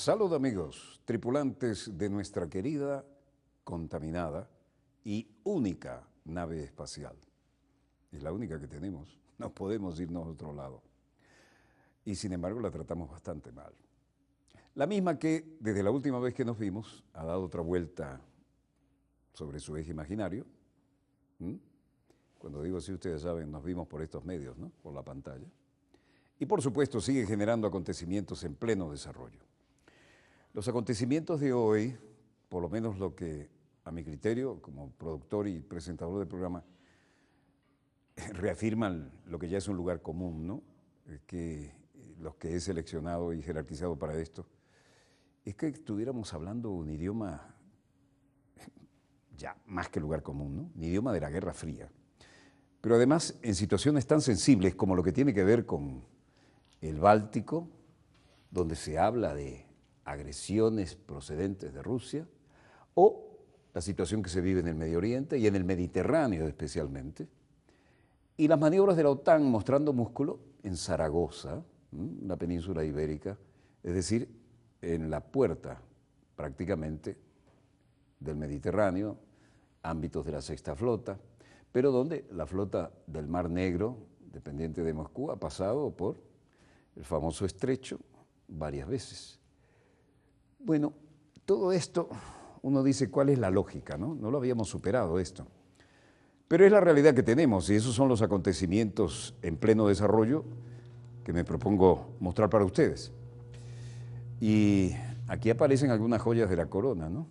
Salud amigos, tripulantes de nuestra querida, contaminada y única nave espacial. Es la única que tenemos, no podemos irnos a otro lado. Y sin embargo la tratamos bastante mal. La misma que desde la última vez que nos vimos ha dado otra vuelta sobre su eje imaginario. Cuando digo así, ustedes saben, nos vimos por estos medios, ¿no? Por la pantalla. Y por supuesto sigue generando acontecimientos en pleno desarrollo. Los acontecimientos de hoy, por lo menos lo que a mi criterio, como productor y presentador del programa, reafirman lo que ya es un lugar común, ¿no? Que los que he seleccionado y jerarquizado para esto, es que estuviéramos hablando un idioma ya más que lugar común, ¿no? Un idioma de la Guerra Fría. Pero además en situaciones tan sensibles como lo que tiene que ver con el Báltico, donde se habla de agresiones procedentes de Rusia, o la situación que se vive en el Medio Oriente y en el Mediterráneo especialmente, y las maniobras de la OTAN mostrando músculo en Zaragoza, la península ibérica, es decir, en la puerta prácticamente del Mediterráneo, ámbitos de la Sexta Flota, pero donde la flota del Mar Negro, dependiente de Moscú, ha pasado por el famoso estrecho varias veces. Bueno, todo esto, uno dice, ¿cuál es la lógica? No lo habíamos superado esto. Pero es la realidad que tenemos y esos son los acontecimientos en pleno desarrollo que me propongo mostrar para ustedes. Y aquí aparecen algunas joyas de la corona, ¿no?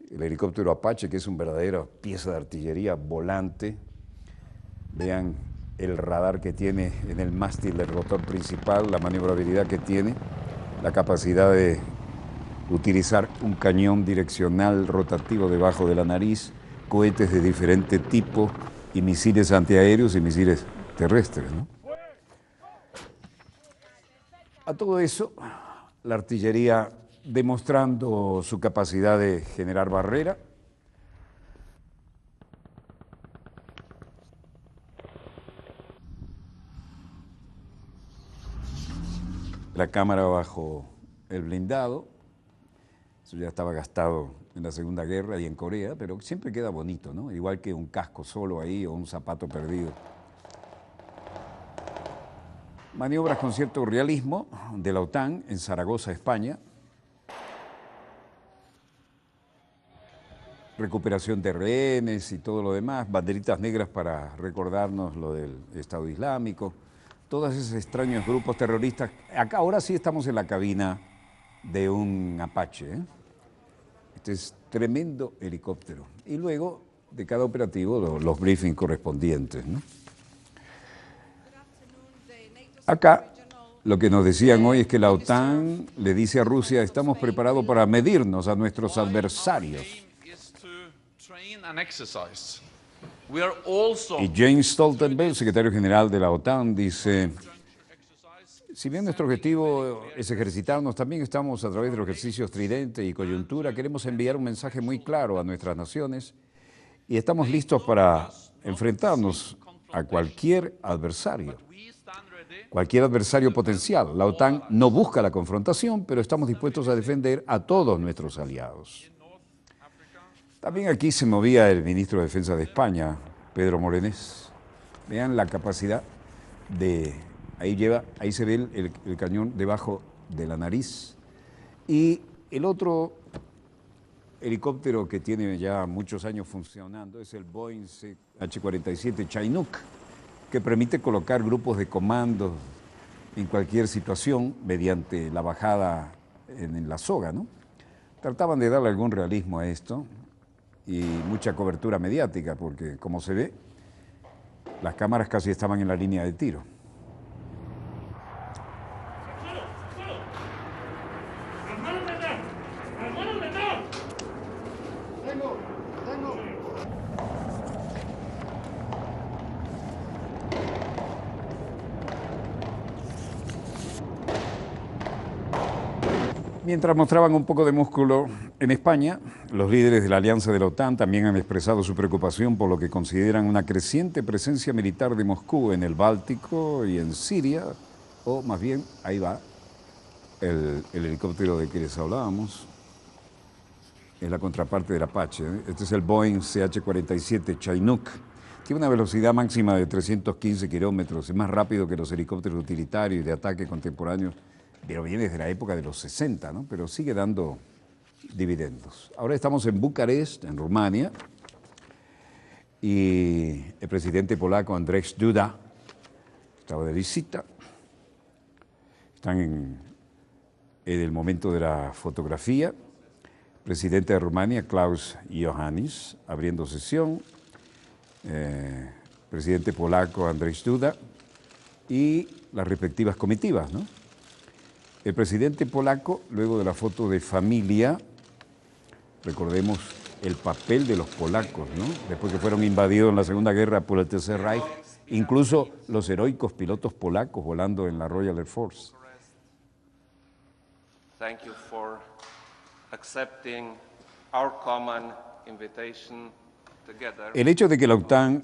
El helicóptero Apache, que es una verdadera pieza de artillería volante. Vean el radar que tiene en el mástil del rotor principal, la maniobrabilidad que tiene, la capacidad de utilizar un cañón direccional rotativo debajo de la nariz, cohetes de diferente tipo y misiles antiaéreos y misiles terrestres, ¿no? A todo eso, la artillería demostrando su capacidad de generar barrera. La cámara bajo el blindado, eso ya estaba gastado en la Segunda Guerra y en Corea, pero siempre queda bonito, ¿no? Igual que un casco solo ahí o un zapato perdido. Maniobras con cierto realismo de la OTAN en Zaragoza, España. Recuperación de rehenes y todo lo demás, banderitas negras para recordarnos lo del Estado Islámico, todos esos extraños grupos terroristas. Acá ahora sí estamos en la cabina de un Apache, ¿eh? Este es tremendo helicóptero. Y luego de cada operativo los briefings correspondientes, ¿no? Acá lo que nos decían hoy es que la OTAN le dice a Rusia, estamos preparados para medirnos a nuestros adversarios. Y Jens Stoltenberg, secretario general de la OTAN, dice, si bien nuestro objetivo es ejercitarnos, también estamos a través de los ejercicios Tridente y Coyuntura, queremos enviar un mensaje muy claro a nuestras naciones y estamos listos para enfrentarnos a cualquier adversario potencial. La OTAN no busca la confrontación, pero estamos dispuestos a defender a todos nuestros aliados. También aquí se movía el ministro de Defensa de España, Pedro Morenés. Vean la capacidad de... Ahí se ve el cañón debajo de la nariz. Y el otro helicóptero que tiene ya muchos años funcionando es el Boeing H-47 Chinook, que permite colocar grupos de comandos en cualquier situación mediante la bajada en la soga, ¿no? Trataban de darle algún realismo a esto y mucha cobertura mediática, porque como se ve, las cámaras casi estaban en la línea de tiro. Mientras mostraban un poco de músculo en España, los líderes de la alianza de la OTAN también han expresado su preocupación por lo que consideran una creciente presencia militar de Moscú en el Báltico y en Siria, o más bien, ahí va, el helicóptero de que les hablábamos. Es la contraparte del Apache. Este es el Boeing CH-47 Chinook. Tiene una velocidad máxima de 315 kilómetros. Es más rápido que los helicópteros utilitarios y de ataque contemporáneos, pero viene desde la época de los 60, ¿no? Pero sigue dando dividendos. Ahora estamos en Bucarest, en Rumania, y el presidente polaco Andrzej Duda estaba de visita. Están en el momento de la fotografía. Presidente de Rumania, Klaus Iohannis, abriendo sesión. Presidente polaco, Andrzej Duda, y las respectivas comitivas, ¿no? El presidente polaco, luego de la foto de familia, recordemos el papel de los polacos, ¿no? Después que fueron invadidos en la Segunda Guerra por el Tercer Reich, incluso los heroicos pilotos polacos volando en la Royal Air Force. Thank you for accepting our common invitation together. El hecho de que la OTAN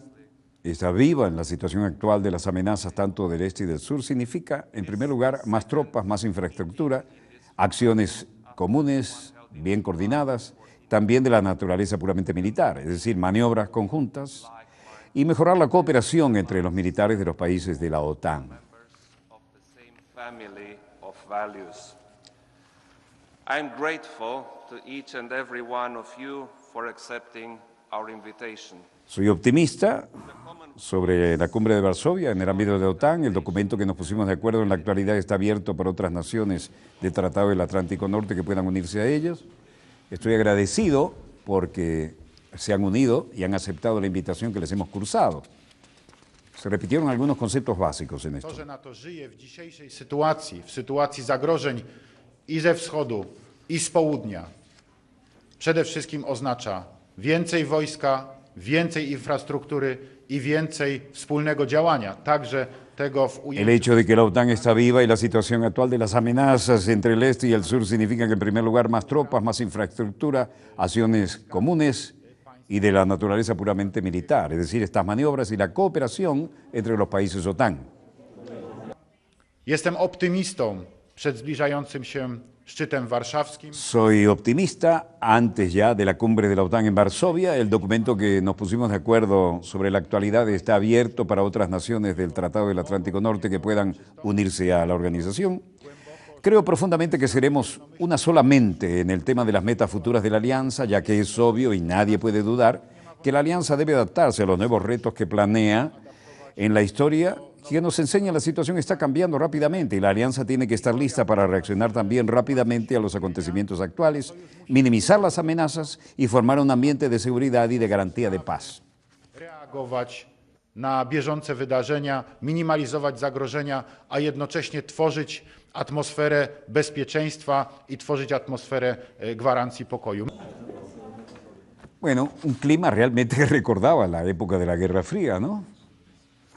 está viva en la situación actual de las amenazas tanto del este y del sur significa, en primer lugar, más tropas, más infraestructura, acciones comunes, bien coordinadas, también de la naturaleza puramente militar, es decir, maniobras conjuntas, y mejorar la cooperación entre los militares de los países de la OTAN. I'm grateful to each and every one of you for accepting our invitation. Soy optimista sobre la cumbre de Varsovia en el ámbito de la OTAN. El documento que nos pusimos de acuerdo en la actualidad está abierto para otras naciones del Tratado del Atlántico Norte que puedan unirse a ellos. Estoy agradecido porque se han unido y han aceptado la invitación que les hemos cursado. Se repitieron algunos conceptos básicos en esto. To, że NATO żyje w dzisiejszej sytuacji, w sytuacji zagrożeń i ze wschodu, i z południa, przede wszystkim oznacza więcej wojska, więcej infrastruktury y więcej wspólnego działania, także tego w ujęciu... El hecho de que la OTAN está viva y la situación actual de las amenazas entre el este y el sur significa que en primer lugar más tropas, más infraestructura, acciones comunes y de la naturaleza puramente militar, es decir, estas maniobras y la cooperación entre los países OTAN. Jestem optymistą przed zbliżającym się szczytem warszawskim. Soy optimista antes ya de la cumbre de la OTAN en Varsovia. El documento que nos pusimos de acuerdo sobre la actualidad está abierto para otras naciones del Tratado del Atlántico Norte que puedan unirse a la organización. Creo profundamente que seremos una sola mente en el tema de las metas futuras de la alianza, ya que es obvio y nadie puede dudar que la alianza debe adaptarse a los nuevos retos que planea en la historia, que nos enseña la situación está cambiando rápidamente y la alianza tiene que estar lista para reaccionar también rápidamente a los acontecimientos actuales, minimizar las amenazas y formar un ambiente de seguridad y de garantía de paz. Reagować na bieżące wydarzenia, minimalizować zagrożenia, a jednocześnie tworzyć atmosferę bezpieczeństwa i tworzyć atmosferę gwarancji pokoju. Bueno, un clima realmente que recordaba la época de la Guerra Fría, ¿no?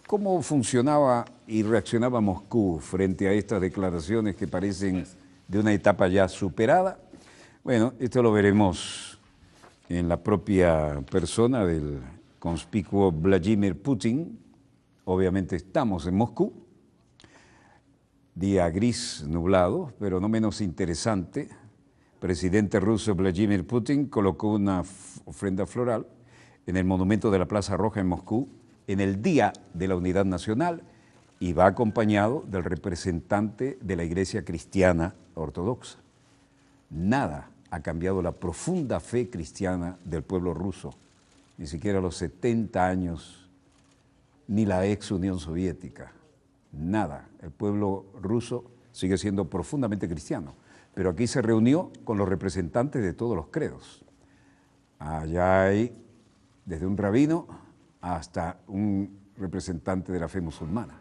¿Cómo funcionaba y reaccionaba Moscú frente a estas declaraciones que parecen de una etapa ya superada? Bueno, esto lo veremos en la propia persona del conspicuo Vladimir Putin. Obviamente estamos en Moscú, día gris nublado, pero no menos interesante. Presidente ruso Vladimir Putin colocó una ofrenda floral en el monumento de la Plaza Roja en Moscú en el Día de la Unidad Nacional y va acompañado del representante de la Iglesia Cristiana Ortodoxa. Nada ha cambiado la profunda fe cristiana del pueblo ruso, ni siquiera los 70 años, ni la ex Unión Soviética. Nada. El pueblo ruso sigue siendo profundamente cristiano, pero aquí se reunió con los representantes de todos los credos. Allá hay desde un rabino hasta un representante de la fe musulmana.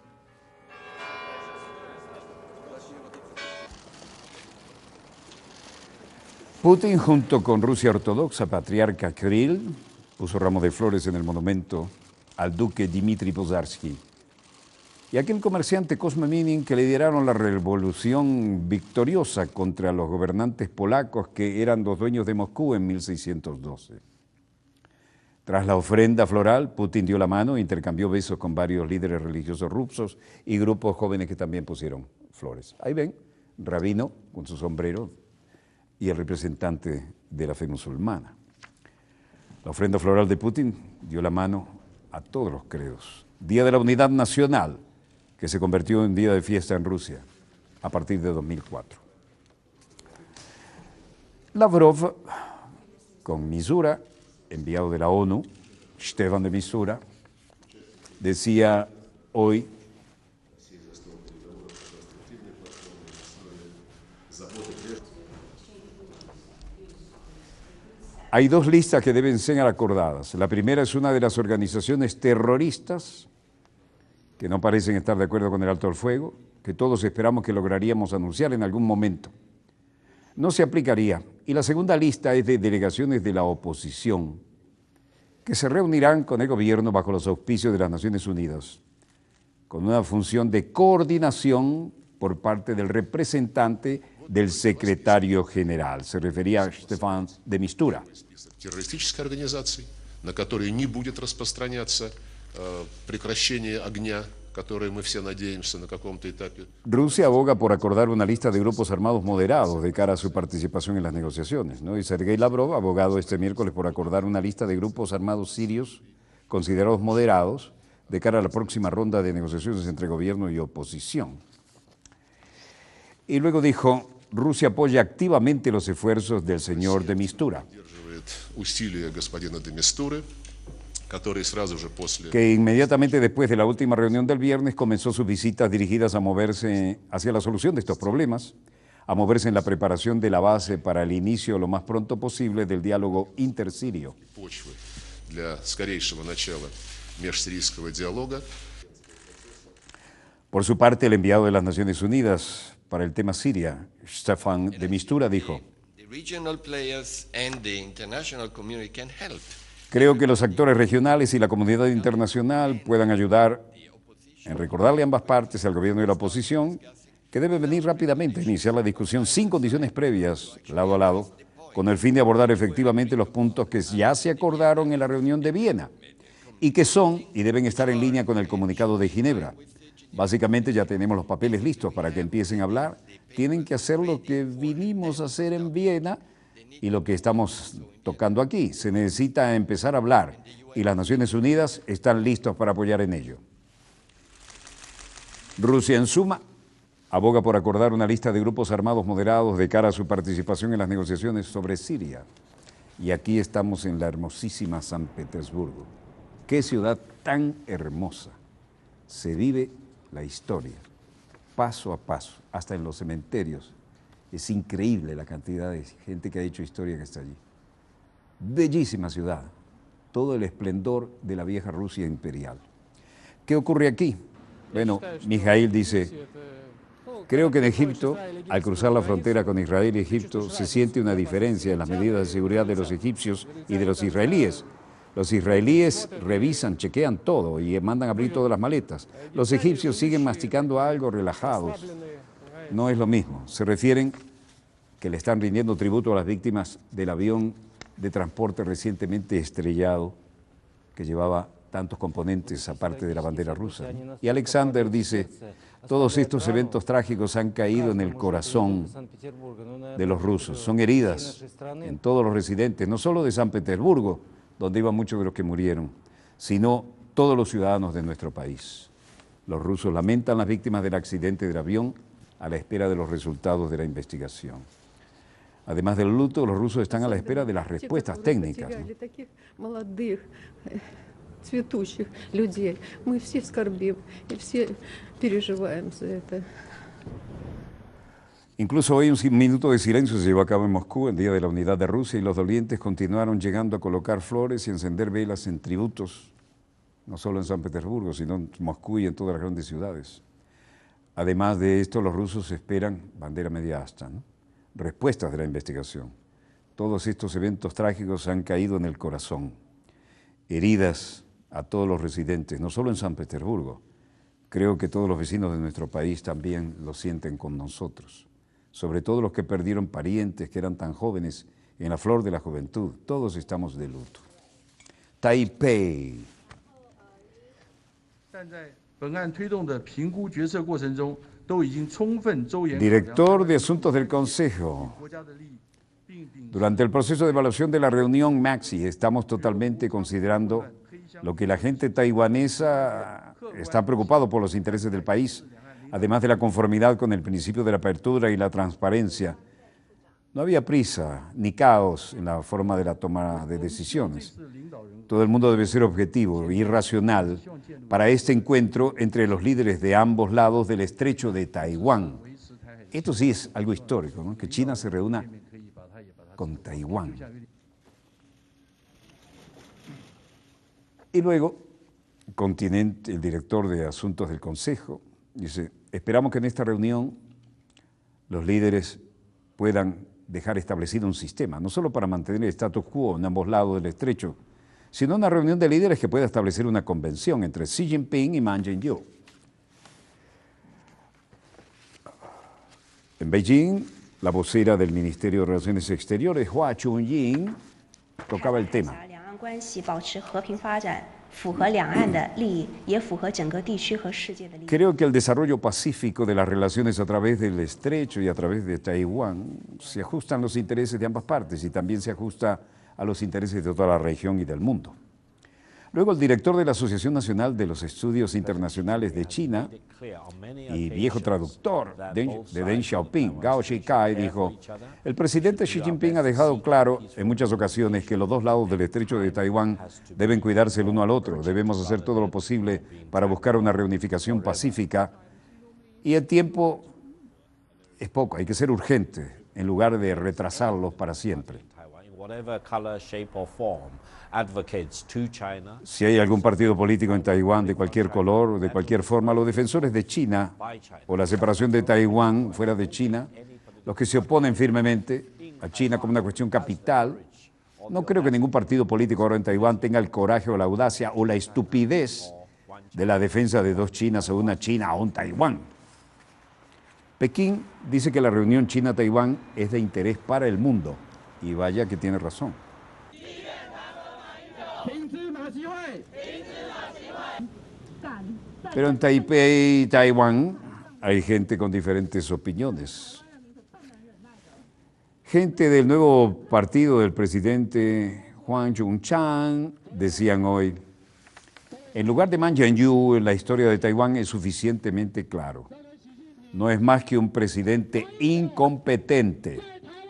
Putin, junto con Rusia Ortodoxa, patriarca Kirill, puso ramos de flores en el monumento al duque Dmitry Pozarsky. Y aquel comerciante Cosme Minin que lideraron la revolución victoriosa contra los gobernantes polacos que eran los dueños de Moscú en 1612. Tras la ofrenda floral, Putin dio la mano e intercambió besos con varios líderes religiosos rusos y grupos jóvenes que también pusieron flores. Ahí ven rabino con su sombrero y el representante de la fe musulmana. La ofrenda floral de Putin dio la mano a todos los credos. Día de la Unidad Nacional, que se convirtió en día de fiesta en Rusia a partir de 2004. Lavrov, con Misura, enviado de la ONU, Stefan de Mistura, decía hoy: hay dos listas que deben ser acordadas. La primera es una de las organizaciones terroristas que no parecen estar de acuerdo con el alto al fuego, que todos esperamos que lograríamos anunciar en algún momento. No se aplicaría. Y la segunda lista es de delegaciones de la oposición, que se reunirán con el gobierno bajo los auspicios de las Naciones Unidas, con una función de coordinación por parte del representante del secretario general. Se refería a Stefan de Mistura. Террористической организации, на которые не будет распространяться прекращение огня, которое мы все надеемся на каком-то этапе. Rusia aboga por acordar una lista de grupos armados moderados de cara a su participación en las negociaciones, ¿no? Y Sergei Lavrov ha abogado este miércoles por acordar una lista de grupos armados sirios considerados moderados de cara a la próxima ronda de negociaciones entre gobierno y oposición. Y luego dijo: Rusia apoya activamente los esfuerzos del señor de Mistura, que inmediatamente después de la última reunión del viernes comenzó sus visitas dirigidas a moverse hacia la solución de estos problemas, a moverse en la preparación de la base para el inicio lo más pronto posible del diálogo intersirio. Por su parte, el enviado de las Naciones Unidas para el tema Siria, Stefan de Mistura, dijo: creo que los actores regionales y la comunidad internacional puedan ayudar en recordarle a ambas partes, al gobierno y la oposición, que debe venir rápidamente a iniciar la discusión sin condiciones previas, lado a lado, con el fin de abordar efectivamente los puntos que ya se acordaron en la reunión de Viena y que son y deben estar en línea con el comunicado de Ginebra. Básicamente ya tenemos los papeles listos para que empiecen a hablar. Tienen que hacer lo que vinimos a hacer en Viena y lo que estamos tocando aquí. Se necesita empezar a hablar y las Naciones Unidas están listos para apoyar en ello. Rusia, en suma, aboga por acordar una lista de grupos armados moderados de cara a su participación en las negociaciones sobre Siria. Y aquí estamos en la hermosísima San Petersburgo. ¡Qué ciudad tan hermosa! Se vive la historia, paso a paso, hasta en los cementerios. Es increíble la cantidad de gente que ha hecho historia que está allí. Bellísima ciudad, todo el esplendor de la vieja Rusia imperial. ¿Qué ocurre aquí? Bueno, Mijail dice: creo que en Egipto, al cruzar la frontera con Israel y Egipto, se siente una diferencia en las medidas de seguridad de los egipcios y de los israelíes. Los israelíes revisan, chequean todo y mandan a abrir todas las maletas. Los egipcios siguen masticando algo relajados. No es lo mismo. Se refieren que le están rindiendo tributo a las víctimas del avión de transporte recientemente estrellado que llevaba tantos componentes aparte de la bandera rusa. Y Alexander dice: todos estos eventos trágicos han caído en el corazón de los rusos. Son heridas en todos los residentes, no solo de San Petersburgo, donde iban muchos de los que murieron, sino todos los ciudadanos de nuestro país. Los rusos lamentan las víctimas del accidente del avión a la espera de los resultados de la investigación. Además del luto, los rusos están a la espera de las respuestas técnicas, ¿no? Incluso hoy un minuto de silencio se llevó a cabo en Moscú, el Día de la Unidad de Rusia, y los dolientes continuaron llegando a colocar flores y encender velas en tributos, no solo en San Petersburgo, sino en Moscú y en todas las grandes ciudades. Además de esto, los rusos esperan, bandera media asta, ¿no?, respuestas de la investigación. Todos estos eventos trágicos han caído en el corazón, heridas a todos los residentes, no solo en San Petersburgo. Creo que todos los vecinos de nuestro país también lo sienten con nosotros. Sobre todo los que perdieron parientes que eran tan jóvenes, en la flor de la juventud. Todos estamos de luto. Taipei. Director de Asuntos del Consejo. Durante el proceso de evaluación de la reunión MAXI estamos totalmente considerando lo que la gente taiwanesa está preocupado por los intereses del país, además de la conformidad con el principio de la apertura y la transparencia. No había prisa ni caos en la forma de la toma de decisiones. Todo el mundo debe ser objetivo y racional para este encuentro entre los líderes de ambos lados del estrecho de Taiwán. Esto sí es algo histórico, ¿no? Que China se reúna con Taiwán. Y luego, el director de Asuntos del Consejo dice: esperamos que en esta reunión los líderes puedan dejar establecido un sistema, no solo para mantener el status quo en ambos lados del estrecho, sino una reunión de líderes que pueda establecer una convención entre Xi Jinping y Man Zhenjiu. En Beijing, la vocera del Ministerio de Relaciones Exteriores, Hua Chunying, tocaba el tema. Creo que el desarrollo pacífico de las relaciones a través del estrecho y a través de Taiwán se ajustan los intereses de ambas partes y también se ajusta a los intereses de toda la región y del mundo. Luego el director de la Asociación Nacional de los Estudios Internacionales de China y viejo traductor de Deng Xiaoping, Gao Shikai, dijo: el presidente Xi Jinping ha dejado claro en muchas ocasiones que los dos lados del estrecho de Taiwán deben cuidarse el uno al otro. Debemos hacer todo lo posible para buscar una reunificación pacífica y el tiempo es poco, hay que ser urgente en lugar de retrasarlos para siempre. Si hay algún partido político en Taiwán de cualquier color o de cualquier forma, los defensores de China o la separación de Taiwán fuera de China, los que se oponen firmemente a China como una cuestión capital, no creo que ningún partido político ahora en Taiwán tenga el coraje o la audacia o la estupidez de la defensa de dos Chinas o una China o un Taiwán. Pekín dice que la reunión China-Taiwán es de interés para el mundo, y vaya que tiene razón. Pero en Taipei y Taiwán hay gente con diferentes opiniones. Gente del nuevo partido del presidente Huang Zhongchang decían hoy: en lugar de Man Zhenjiu, en la historia de Taiwán es suficientemente claro. No es más que un presidente incompetente.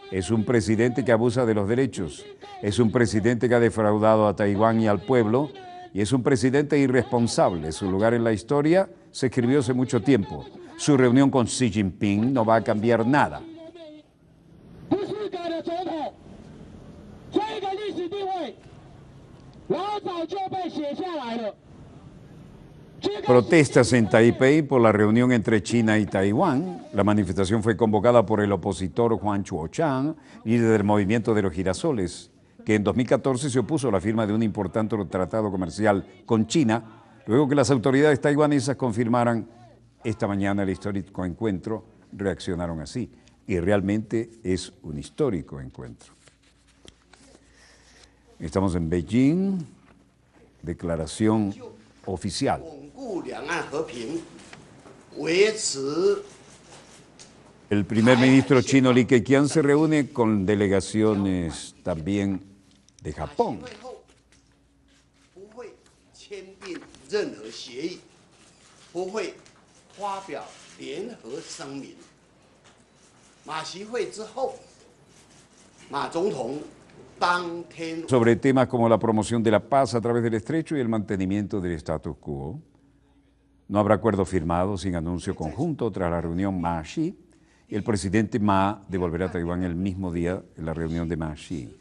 Es un presidente que abusa de los derechos. Es un presidente que ha defraudado a Taiwán y al pueblo. Y es un presidente irresponsable. Su lugar en la historia se escribió hace mucho tiempo. Su reunión con Xi Jinping no va a cambiar nada. Protestas en Taipei por la reunión entre China y Taiwán. La manifestación fue convocada por el opositor Huang Chuochang, líder del movimiento de los girasoles, que en 2014 se opuso a la firma de un importante tratado comercial con China, luego que las autoridades taiwanesas confirmaran esta mañana el histórico encuentro. Reaccionaron así, y realmente es un histórico encuentro. Estamos en Beijing, declaración oficial. El primer ministro chino Li Keqiang se reúne con delegaciones también de Japón. Sobre temas como la promoción de la paz a través del estrecho y el mantenimiento del status quo. No habrá acuerdo firmado sin anuncio conjunto tras la reunión Ma-Xi, y el presidente Ma devolverá a Taiwán el mismo día en la reunión de Ma-Xi.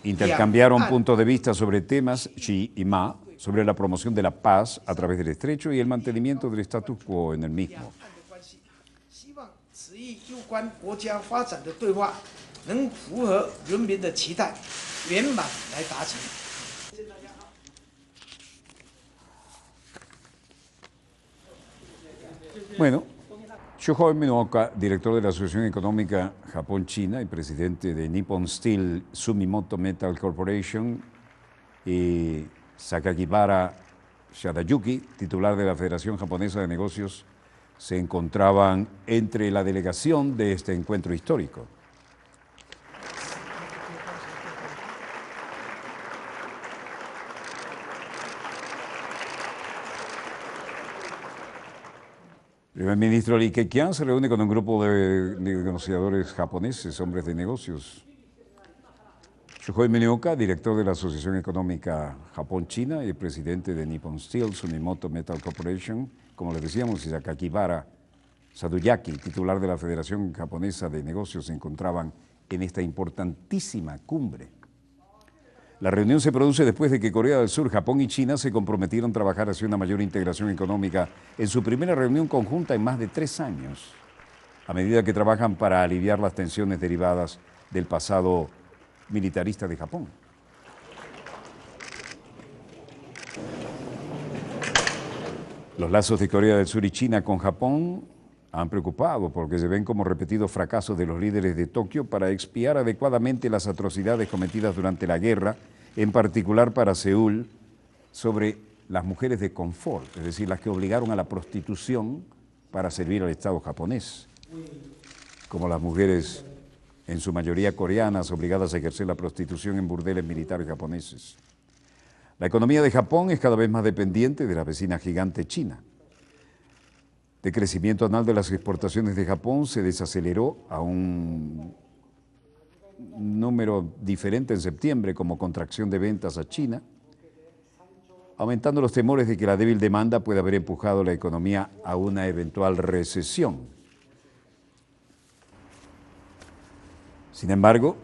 Intercambiaron puntos de vista sobre temas, Xi y Ma, sobre la promoción de la paz a través del estrecho y el mantenimiento del status quo en el mismo. Bueno, Shuhei Minoka, director de la Asociación Económica Japón-China y presidente de Nippon Steel Sumitomo Metal Corporation, y Sakakibara Shadayuki, titular de la Federación Japonesa de Negocios, se encontraban entre la delegación de este encuentro histórico. El primer ministro Lee Keqiang se reúne con un grupo de negociadores japoneses, hombres de negocios. Shuhei Minioka, director de la Asociación Económica Japón-China y el presidente de Nippon Steel, Sumitomo Metal Corporation, como les decíamos, y Sakakibara Saduyaki, titular de la Federación Japonesa de Negocios, se encontraban en esta importantísima cumbre. La reunión se produce después de que Corea del Sur, Japón y China se comprometieron a trabajar hacia una mayor integración económica en su primera reunión conjunta en más de 3 años, a medida que trabajan para aliviar las tensiones derivadas del pasado militarista de Japón. Los lazos de Corea del Sur y China con Japón han preocupado porque se ven como repetidos fracasos de los líderes de Tokio para expiar adecuadamente las atrocidades cometidas durante la guerra, en particular para Seúl, sobre las mujeres de confort, es decir, las que obligaron a la prostitución para servir al Estado japonés, como las mujeres, en su mayoría coreanas, obligadas a ejercer la prostitución en burdeles militares japoneses. La economía de Japón es cada vez más dependiente de la vecina gigante China. El crecimiento anual de las exportaciones de Japón se desaceleró a un número diferente en septiembre como contracción de ventas a China, aumentando los temores de que la débil demanda pueda haber empujado la economía a una eventual recesión. Sin embargo,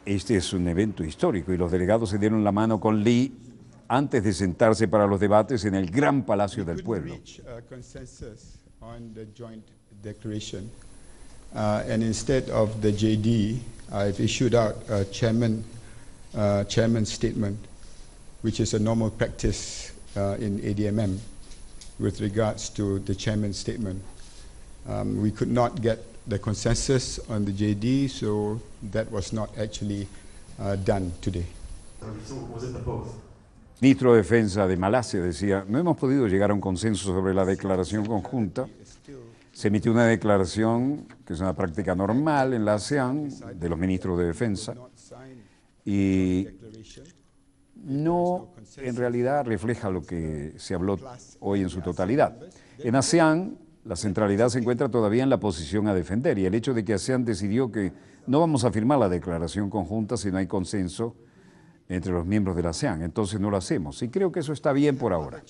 este es un evento histórico y los delegados se dieron la mano con Lee antes de sentarse para los debates en el Gran Palacio del Pueblo. And instead of the JD, I've issued out a chairman's statement, which is a normal practice in ADMM with regards to the chairman's statement. We could not get the consensus on the JD, so that was not actually done today. So was it the both? El ministro de Defensa de Malasia decía, no hemos podido llegar a un consenso sobre la declaración conjunta. Se emitió una declaración, que es una práctica normal en la ASEAN, de los ministros de Defensa, y no en realidad refleja lo que se habló hoy en su totalidad. En ASEAN, la centralidad se encuentra todavía en la posición a defender, y el hecho de que ASEAN decidió que no vamos a firmar la declaración conjunta si no hay consenso entre los miembros de la ASEAN, entonces no lo hacemos, y creo que eso está bien por ahora.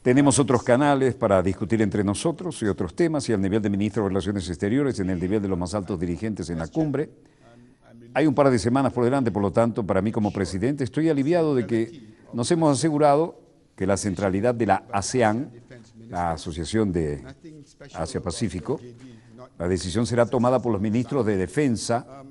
Tenemos otros canales para discutir entre nosotros y otros temas y al nivel de ministros de Relaciones Exteriores, en el nivel de los más altos dirigentes en la cumbre. Hay un par de semanas por delante, por lo tanto, para mí como presidente estoy aliviado de que nos hemos asegurado que la centralidad de la ASEAN, la Asociación de Asia-Pacífico, la decisión será tomada por los ministros de Defensa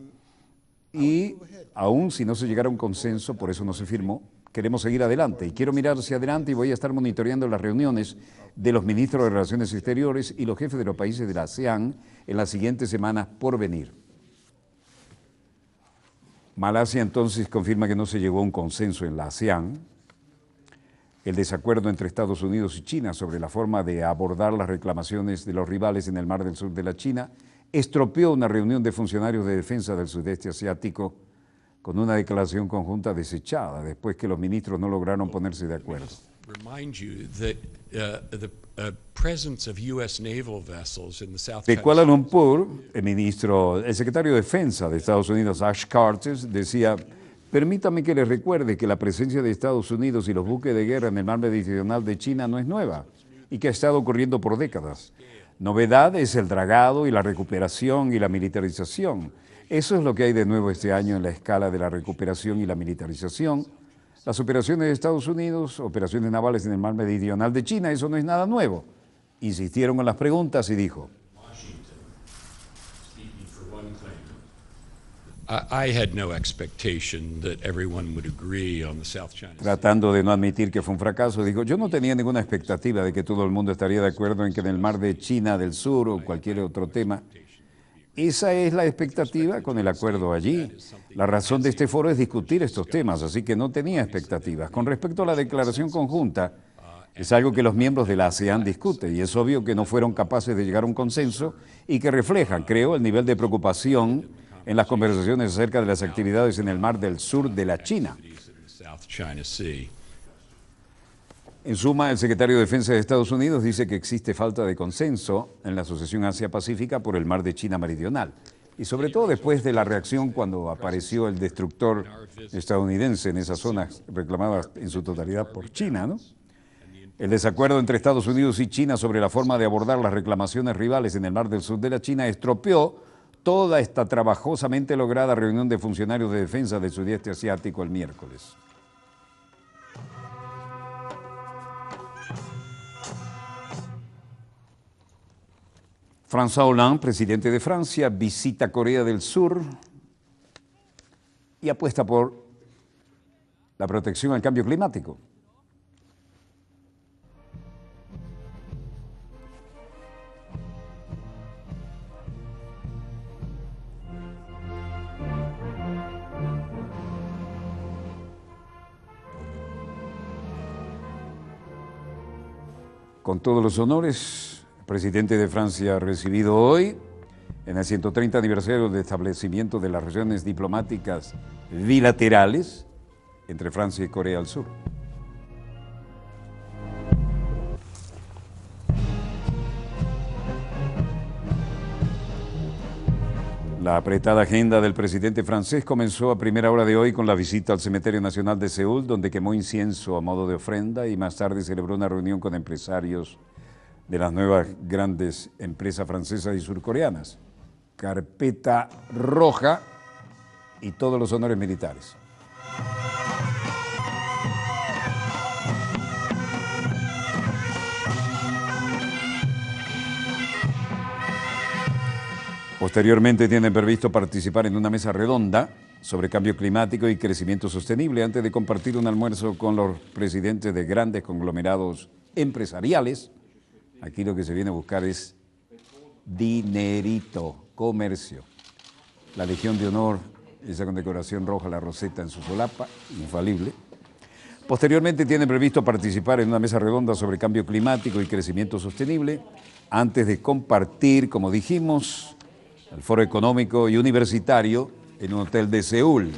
y, aún si no se llegara a un consenso, por eso no se firmó, queremos seguir adelante. Y quiero mirar hacia adelante y voy a estar monitoreando las reuniones de los ministros de Relaciones Exteriores y los jefes de los países de la ASEAN en las siguientes semanas por venir. Malasia entonces confirma que no se llegó a un consenso en la ASEAN. El desacuerdo entre Estados Unidos y China sobre la forma de abordar las reclamaciones de los rivales en el Mar del Sur de la China estropeó una reunión de funcionarios de defensa del sudeste asiático con una declaración conjunta desechada después que los ministros no lograron ponerse de acuerdo. De Kuala Lumpur, el secretario de Defensa de Estados Unidos, Ash Carter, decía: permítame que les recuerde que la presencia de Estados Unidos y los buques de guerra en el mar meridional de China no es nueva y que ha estado ocurriendo por décadas. Novedad es el dragado y la recuperación y la militarización. Eso es lo que hay de nuevo este año en la escala de la recuperación y la militarización. Las operaciones de Estados Unidos, operaciones navales en el mar meridional de China, eso no es nada nuevo. Insistieron en las preguntas y dijo: Tratando de no admitir que fue un fracaso, dijo: yo no tenía ninguna expectativa de que todo el mundo estaría de acuerdo en que en el mar de China del Sur o cualquier otro tema esa es la expectativa con el acuerdo allí. La razón de este foro es discutir estos temas, así que no tenía expectativas. Con respecto a la declaración conjunta, es algo que los miembros de la ASEAN discuten y es obvio que no fueron capaces de llegar a un consenso y que refleja, creo, el nivel de preocupación en las conversaciones acerca de las actividades en el Mar del Sur de la China. En suma, el secretario de Defensa de Estados Unidos dice que existe falta de consenso en la Asociación Asia-Pacífica por el Mar de China Meridional. Y sobre todo después de la reacción cuando apareció el destructor estadounidense en esas zonas reclamadas en su totalidad por China, ¿no? El desacuerdo entre Estados Unidos y China sobre la forma de abordar las reclamaciones rivales en el Mar del Sur de la China estropeó toda esta trabajosamente lograda reunión de funcionarios de defensa del sudeste asiático el miércoles. François Hollande, presidente de Francia, visita Corea del Sur y apuesta por la protección al cambio climático. Con todos los honores, el presidente de Francia ha recibido hoy, en el 130 aniversario del establecimiento de las relaciones diplomáticas bilaterales entre Francia y Corea del Sur. La apretada agenda del presidente francés comenzó a primera hora de hoy con la visita al Cementerio Nacional de Seúl, donde quemó incienso a modo de ofrenda y más tarde celebró una reunión con empresarios de las nuevas grandes empresas francesas y surcoreanas. Carpeta roja y todos los honores militares. Posteriormente tienen previsto participar en una mesa redonda sobre cambio climático y crecimiento sostenible antes de compartir un almuerzo con los presidentes de grandes conglomerados empresariales. Aquí lo que se viene a buscar es dinerito, comercio. La Legión de Honor, esa condecoración roja, la roseta en su solapa, infalible. Posteriormente tienen previsto participar en una mesa redonda sobre cambio climático y crecimiento sostenible antes de compartir, como dijimos, el Foro Económico y Universitario en un hotel de Seúl.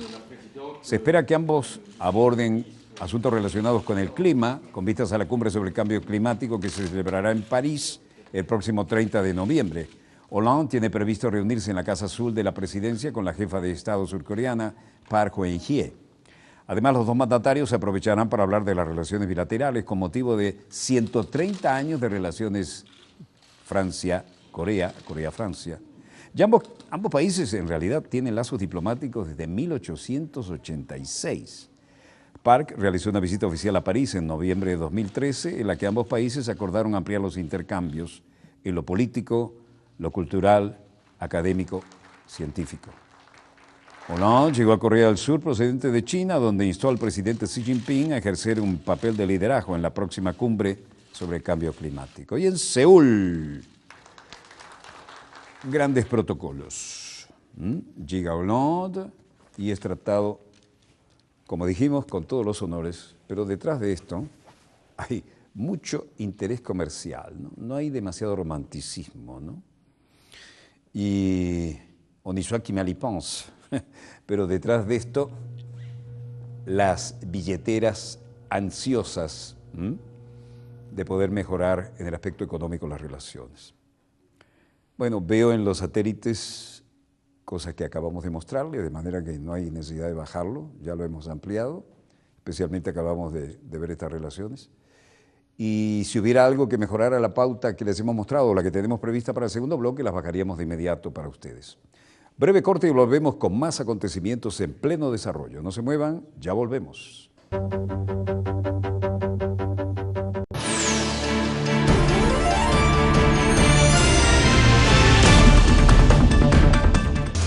Se espera que ambos aborden asuntos relacionados con el clima, con vistas a la cumbre sobre el cambio climático que se celebrará en París el próximo 30 de noviembre. Hollande tiene previsto reunirse en la Casa Azul de la Presidencia con la jefa de Estado surcoreana, Park Geun-hye. Además, los dos mandatarios se aprovecharán para hablar de las relaciones bilaterales con motivo de 130 años de relaciones Francia-Corea, Corea-Francia. Ya ambos países en realidad tienen lazos diplomáticos desde 1886. Park realizó una visita oficial a París en noviembre de 2013, en la que ambos países acordaron ampliar los intercambios en lo político, lo cultural, académico, científico. Hollande llegó a Corea del Sur procedente de China, donde instó al presidente Xi Jinping a ejercer un papel de liderazgo en la próxima cumbre sobre el cambio climático. Y en Seúl, grandes protocolos. Llega Hollande y es tratado, como dijimos, con todos los honores, pero detrás de esto hay mucho interés comercial, ¿no? No hay demasiado romanticismo, ¿no? Y on y soit qui mal y pense, pero detrás de esto las billeteras ansiosas de poder mejorar en el aspecto económico las relaciones. Bueno, veo en los satélites cosas que acabamos de mostrarle, de manera que no hay necesidad de bajarlo, ya lo hemos ampliado, especialmente acabamos de ver estas relaciones. Y si hubiera algo que mejorara la pauta que les hemos mostrado, la que tenemos prevista para el segundo bloque, las bajaríamos de inmediato para ustedes. Breve corte y volvemos con más acontecimientos en pleno desarrollo. No se muevan, ya volvemos.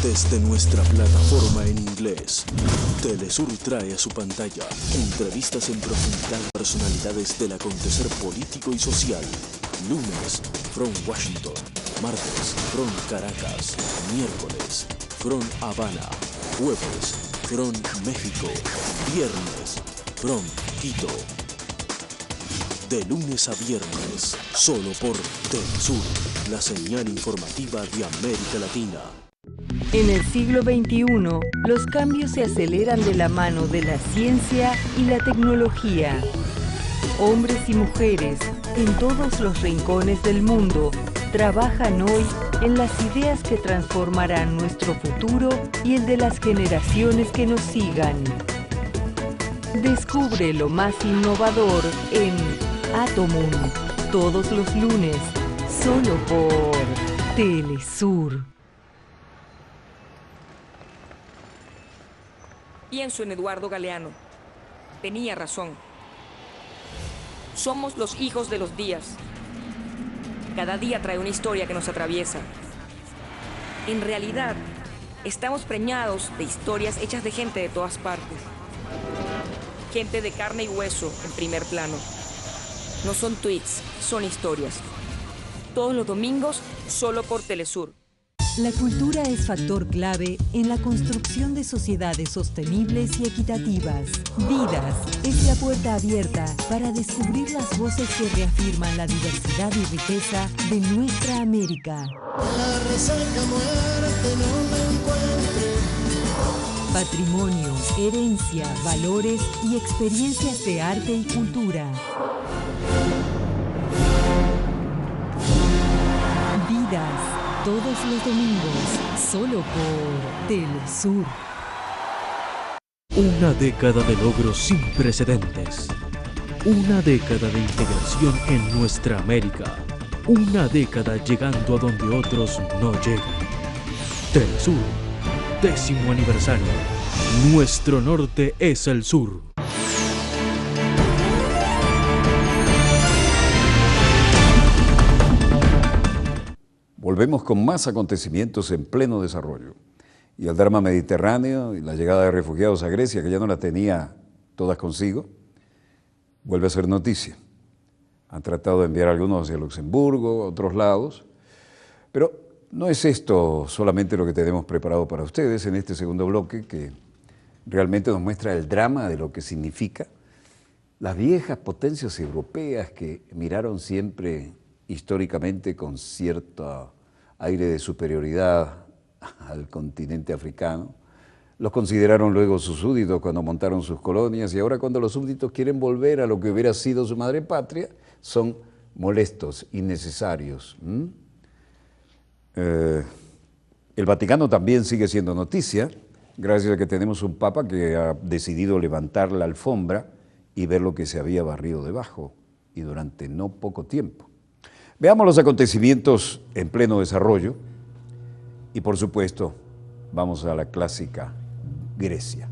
Desde nuestra plataforma en inglés, Telesur trae a su pantalla entrevistas en profundidad a personalidades del acontecer político y social. Lunes, from Washington. Martes, Front Caracas. Miércoles, Front Habana. Jueves, Front México. Viernes, Front Quito. De lunes a viernes, solo por Telesur, la señal informativa de América Latina. En el siglo XXI, los cambios se aceleran de la mano de la ciencia y la tecnología. Hombres y mujeres, en todos los rincones del mundo, trabajan hoy en las ideas que transformarán nuestro futuro y el de las generaciones que nos sigan. Descubre lo más innovador en Atomum, todos los lunes, solo por Telesur. Pienso en Eduardo Galeano. Tenía razón. Somos los hijos de los días. Cada día trae una historia que nos atraviesa. En realidad, estamos preñados de historias hechas de gente de todas partes. Gente de carne y hueso en primer plano. No son tweets, son historias. Todos los domingos, solo por Telesur. La cultura es factor clave en la construcción de sociedades sostenibles y equitativas. Vidas es la puerta abierta para descubrir las voces que reafirman la diversidad y riqueza de nuestra América. La resaca muerte no me encuentre. Patrimonio, herencia, valores y experiencias de arte y cultura. Vidas, todos los domingos, solo por Telesur. Una década de logros sin precedentes. Una década de integración en nuestra América. Una década llegando a donde otros no llegan. Telesur, 10º aniversario. Nuestro norte es el sur. Volvemos con más acontecimientos en pleno desarrollo. Y el drama mediterráneo y la llegada de refugiados a Grecia, que ya no la tenía todas consigo, vuelve a ser noticia. Han tratado de enviar algunos hacia Luxemburgo, a otros lados, pero no es esto solamente lo que tenemos preparado para ustedes en este segundo bloque, que realmente nos muestra el drama de lo que significa las viejas potencias europeas que miraron siempre históricamente con cierto aire de superioridad al continente africano. Los consideraron luego sus súbditos cuando montaron sus colonias, y ahora cuando los súbditos quieren volver a lo que hubiera sido su madre patria, son molestos, innecesarios. El Vaticano también sigue siendo noticia, gracias a que tenemos un papa que ha decidido levantar la alfombra y ver lo que se había barrido debajo, y durante no poco tiempo. Veamos los acontecimientos en pleno desarrollo y, por supuesto, vamos a la clásica Grecia.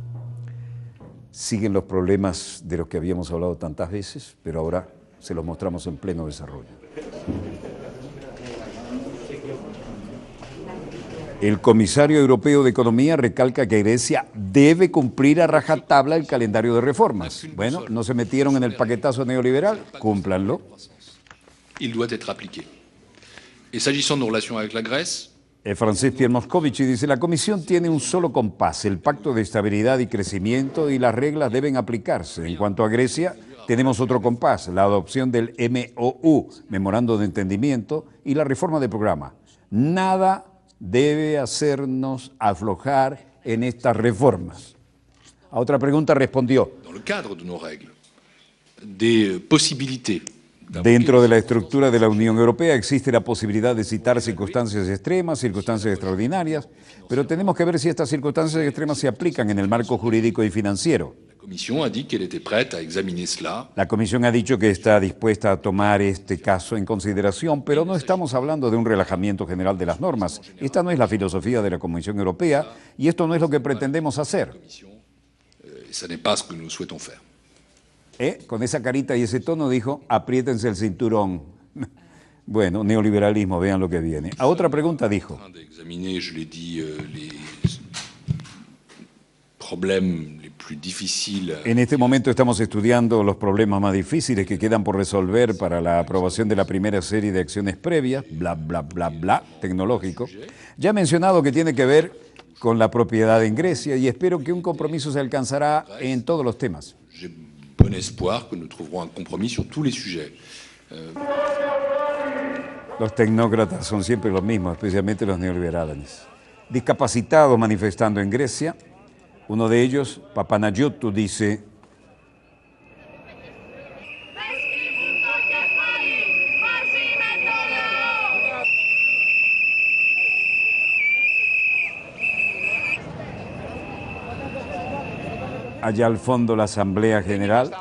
Siguen los problemas de los que habíamos hablado tantas veces, pero ahora se los mostramos en pleno desarrollo. El comisario europeo de Economía recalca que Grecia debe cumplir a rajatabla el calendario de reformas. Bueno, no se metieron en el paquetazo neoliberal, cúmplanlo. Il doit être appliqué. Et s'agissant de nos relations avec la Grèce, Francis Pierre Moscovici dice, la Comisión tiene un solo compás, el Pacto de Estabilidad y Crecimiento, y las reglas deben aplicarse. En cuanto a Grecia, tenemos otro compás, la adopción del MOU, Memorando de Entendimiento, y la reforma del programa. Nada debe hacernos aflojar en estas reformas. A otra pregunta respondió, dans le cadre de nos règles, des possibilités. Dentro de la estructura de la Unión Europea existe la posibilidad de citar circunstancias extremas, circunstancias extraordinarias, pero tenemos que ver si estas circunstancias extremas se aplican en el marco jurídico y financiero. La Comisión a dit qu'elle était prête à examiner cela. La Comisión ha dicho que está dispuesta a tomar este caso en consideración, pero no estamos hablando de un relajamiento general de las normas. Esta no es la filosofía de la Comisión Europea y esto no es lo que pretendemos hacer. Ce n'est pas ce que nous souhaitons faire. Con esa carita y ese tono dijo, apriétense el cinturón. Bueno, neoliberalismo, vean lo que viene. A otra pregunta dijo, d'examiner, je l'ai dit, les problèmes les plus plus difficiles. En este momento estamos estudiando los problemas más difíciles que quedan por resolver para la aprobación de la primera serie de acciones previas, bla, bla, bla, bla, tecnológico. Ya he mencionado que tiene que ver con la propiedad en Grecia y espero que un compromiso se alcanzará en todos los temas. J'ai bon espoir que nous trouverons un compromis sur tous les sujets. Los tecnócratas son siempre los mismos, especialmente los neoliberales. Discapacitados manifestando en Grecia, uno de ellos, Papanagiottou, dice: allá al fondo la Asamblea General.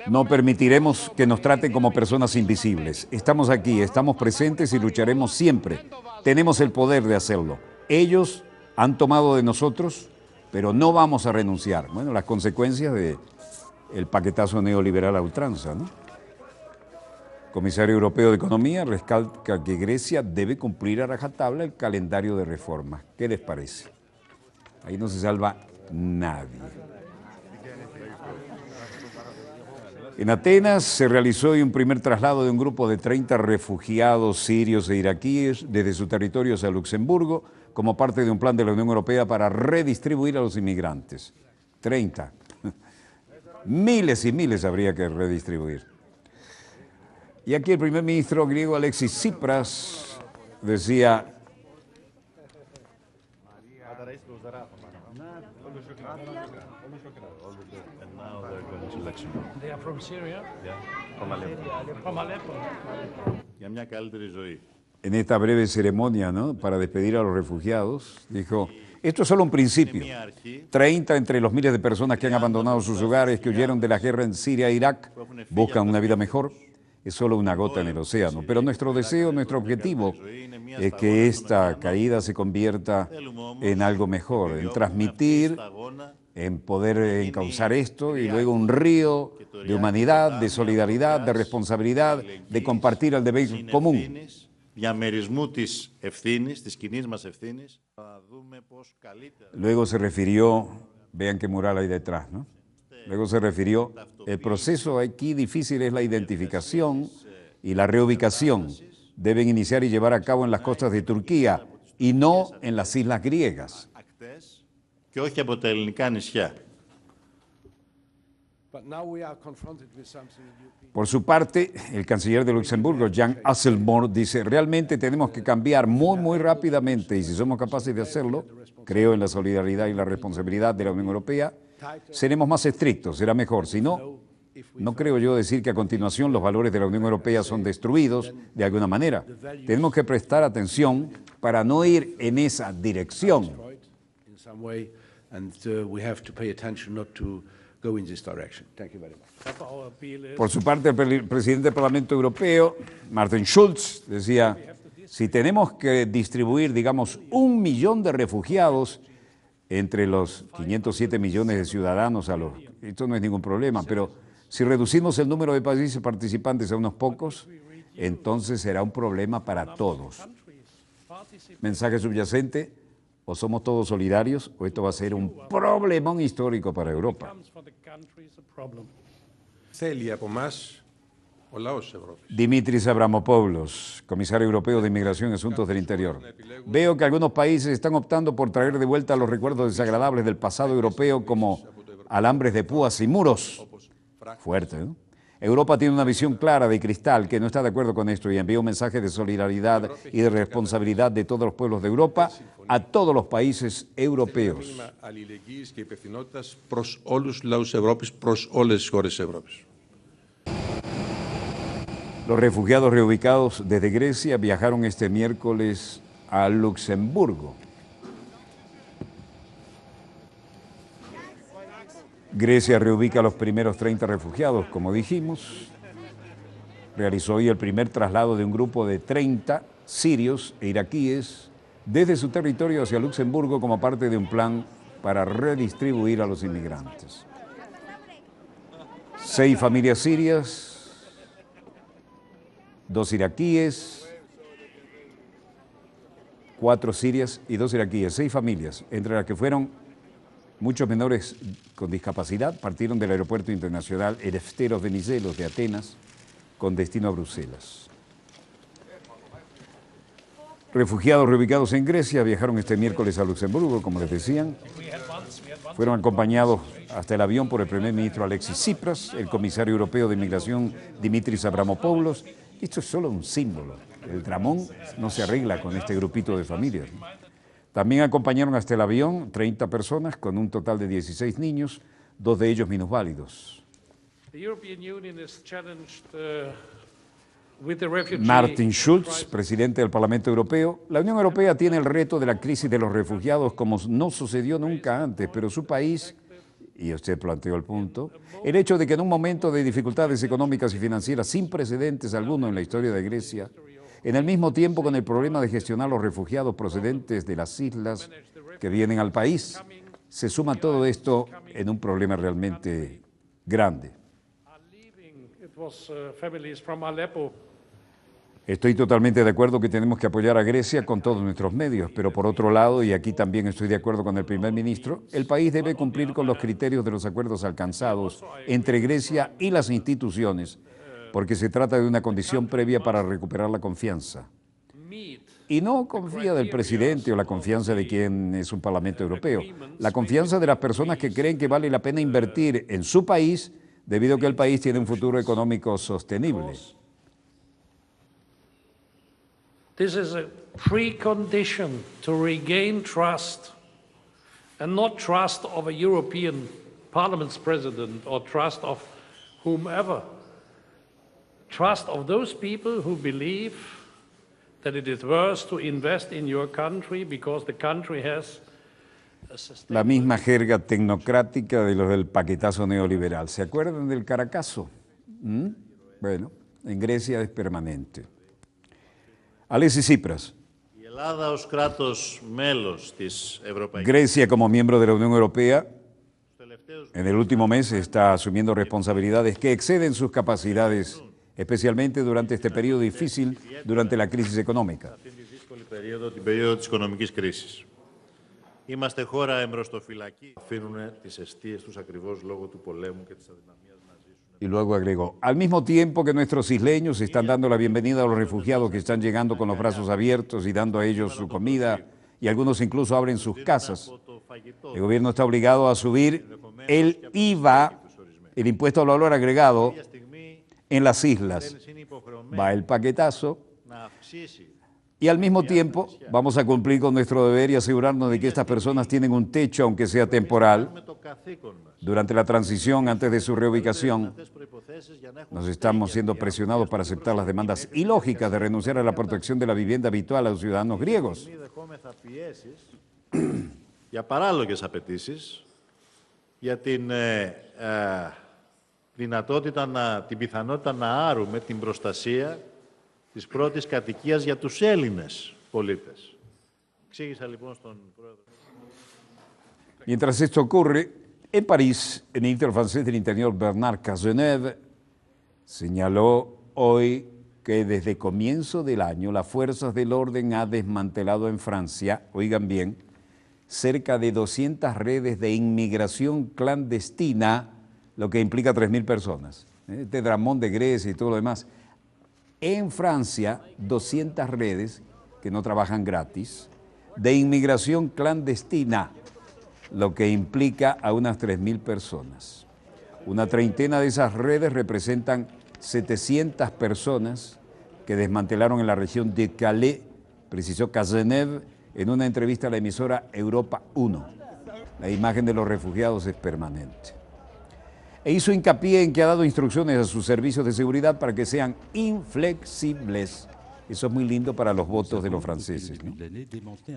No permitiremos que nos traten como personas invisibles. Estamos aquí, estamos presentes y lucharemos siempre. Tenemos el poder de hacerlo. Ellos han tomado de nosotros, pero no vamos a renunciar. Bueno, las consecuencias del paquetazo neoliberal a ultranza, ¿no? El comisario europeo de Economía recalca que Grecia debe cumplir a rajatabla el calendario de reformas. ¿Qué les parece? Ahí no se salva nadie. En Atenas se realizó hoy un primer traslado de un grupo de 30 refugiados sirios e iraquíes desde sus territorios a Luxemburgo como parte de un plan de la Unión Europea para redistribuir a los inmigrantes. 30. Miles y miles habría que redistribuir. Y aquí el primer ministro griego Alexis Tsipras decía: They are from Syria? Yeah, from Aleppo. From Aleppo. En esta breve ceremonia, ¿no?, para despedir a los refugiados, dijo: esto es solo un principio. 30 entre los miles de personas que han abandonado sus hogares, que huyeron de la guerra en Siria e Irak, buscan una vida mejor. Es solo una gota en el océano. Pero nuestro deseo, nuestro objetivo es que esta caída se convierta en algo mejor, en transmitir, en poder encauzar esto y luego un río de humanidad, de solidaridad, de responsabilidad, de compartir el deber común. Luego se refirió, vean qué mural hay detrás, ¿no? Luego se refirió: el proceso aquí difícil es la identificación y la reubicación. Deben iniciar y llevar a cabo en las costas de Turquía y no en las islas griegas. Por su parte, el canciller de Luxemburgo, Jan Asselborn, dice: realmente tenemos que cambiar muy rápidamente y si somos capaces de hacerlo, creo en la solidaridad y la responsabilidad de la Unión Europea, seremos más estrictos, será mejor. Si no, no creo yo decir que a continuación los valores de la Unión Europea son destruidos de alguna manera. Tenemos que prestar atención para no ir en esa dirección. Por su parte, el presidente del Parlamento Europeo, Martin Schulz, decía: si tenemos que distribuir, digamos, 1 millón de refugiados entre los 507 millones de ciudadanos esto no es ningún problema, pero si reducimos el número de países participantes a unos pocos, entonces será un problema para todos. Mensaje subyacente: o somos todos solidarios o esto va a ser un problemón histórico para Europa. Dimitris Avramopoulos, comisario europeo de Inmigración y Asuntos del Interior. Veo que algunos países están optando por traer de vuelta los recuerdos desagradables del pasado europeo como alambres de púas y muros. Fuerte, ¿no? Europa tiene una visión clara de cristal que no está de acuerdo con esto y envía un mensaje de solidaridad y de responsabilidad de todos los pueblos de Europa a todos los países europeos. Los refugiados reubicados desde Grecia viajaron este miércoles a Luxemburgo. Grecia reubica a los primeros 30 refugiados, como dijimos. Realizó hoy el primer traslado de un grupo de 30 sirios e iraquíes desde su territorio hacia Luxemburgo como parte de un plan para redistribuir a los inmigrantes. 6 familias sirias, 2 iraquíes, 4 sirias y 2 iraquíes, 6 familias, entre las que fueron Muchos menores con discapacidad partieron del aeropuerto internacional Eleftheros Venizelos de Atenas con destino a Bruselas. Refugiados reubicados en Grecia viajaron este miércoles a Luxemburgo, como les decían. Fueron acompañados hasta el avión por el primer ministro Alexis Tsipras, el comisario europeo de Inmigración Dimitris Avramopoulos. Esto es solo un símbolo. El dramón no se arregla con este grupito de familias. También acompañaron hasta el avión 30 personas con un total de 16 niños, 2 de ellos minusválidos. Martin Schulz, presidente del Parlamento Europeo. La Unión Europea tiene el reto de la crisis de los refugiados como no sucedió nunca antes, pero su país, y usted planteó el punto, el hecho de que en un momento de dificultades económicas y financieras sin precedentes alguno en la historia de Grecia, en el mismo tiempo con el problema de gestionar los refugiados procedentes de las islas que vienen al país, se suma todo esto en un problema realmente grande. Estoy totalmente de acuerdo que tenemos que apoyar a Grecia con todos nuestros medios, pero por otro lado, y aquí también estoy de acuerdo con el primer ministro, el país debe cumplir con los criterios de los acuerdos alcanzados entre Grecia y las instituciones, porque se trata de una condición previa para recuperar la confianza. Y no confía del presidente o la confianza de quien es un Parlamento Europeo, la confianza de las personas que creen que vale la pena invertir en su país debido a que el país tiene un futuro económico sostenible. This is a precondition to regain trust, and not trust of a European Parliament's president or trust of whomever. Trust of those people who believe that it is worth to invest in your country because the country has la misma jerga tecnocrática de los del paquetazo neoliberal. ¿Se acuerdan del Caracazo? Bueno, en Grecia es permanente. Alexis Tsipras. Grecia, como miembro de la Unión Europea, en el último mes está asumiendo responsabilidades que exceden sus capacidades, especialmente durante este periodo difícil, durante la crisis económica. Είμαστε χώρα εμπροστοφυλακή. Αφήνουν τις αιστείες τους ακριβώς λόγω του πολέμου και της αδυναμίας να ζήσουν. Y luego agregó, al mismo tiempo que nuestros isleños están dando la bienvenida a los refugiados que están llegando con los brazos abiertos y dando a ellos su comida, y algunos incluso abren sus casas, el gobierno está obligado a subir el IVA, el impuesto al valor agregado, en las islas. Va el paquetazo. Y al mismo tiempo vamos a cumplir con nuestro deber y asegurarnos de que estas personas tienen un techo, aunque sea temporal, durante la transición antes de su reubicación. Nos estamos siendo presionados para aceptar las demandas ilógicas de renunciar a la protección de la vivienda habitual a los ciudadanos griegos. Για παράλογες απαιτήσεις, για την την πιθανότητα να άρουμε την προστασία της πρώτης κατοικίας για τους Έλληνες πολίτες. Εξήγησα λοιπόν στον πρόεδρο. Mientras esto ocurre, en París, el ministro francés del Interior, Bernard Cazeneuve, señaló hoy que desde comienzo del año las fuerzas del orden han desmantelado en Francia, oigan bien, cerca de 200 redes de inmigración clandestina, lo que implica 3.000 personas. Este dramón de Grecia y todo lo demás. En Francia, 200 redes que no trabajan gratis, de inmigración clandestina, lo que implica a unas 3.000 personas. Una treintena de esas redes representan 700 personas que desmantelaron en la región de Calais, precisó Cazeneuve en una entrevista a la emisora Europa 1. La imagen de los refugiados es permanente. E hizo hincapié en que ha dado instrucciones a sus servicios de seguridad para que sean inflexibles. Eso es muy lindo para los votos de los franceses, ¿no?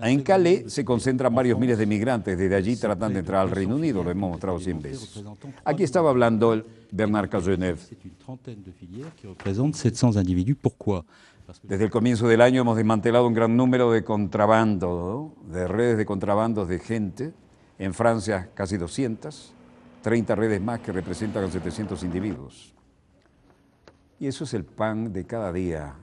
En Calais se concentran varios miles de migrantes. Desde allí tratan de entrar al Reino Unido, lo hemos mostrado 100 veces. Aquí estaba hablando el Bernard Cazeneuve. Desde el comienzo del año hemos desmantelado un gran número de contrabando, ¿no? De redes de contrabandos de gente. En Francia casi 200. 30 redes más que representan a 700 individuos. Y eso es el pan de cada día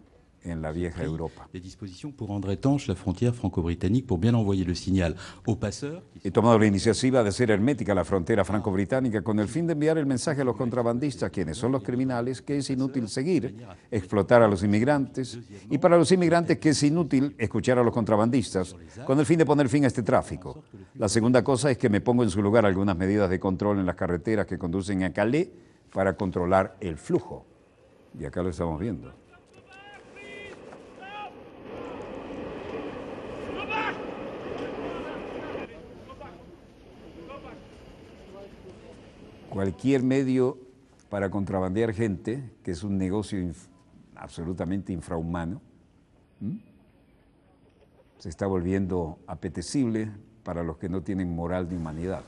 en la vieja Europa. Des dispositions pour rendre étanche la frontière franco-britannique pour bien envoyer le signal aux passeurs. He tomado la iniciativa de hacer hermética la frontera franco-británica con el fin de enviar el mensaje a los contrabandistas, quienes son los criminales, que es inútil seguir, explotar a los inmigrantes, y para los inmigrantes que es inútil escuchar a los contrabandistas, con el fin de poner fin a este tráfico. La segunda cosa es que me pongo en su lugar algunas medidas de control en las carreteras que conducen a Calais para controlar el flujo. Y acá lo estamos viendo. Cualquier medio para contrabandear gente, que es un negocio absolutamente infrahumano, se está volviendo apetecible para los que no tienen moral ni humanidad.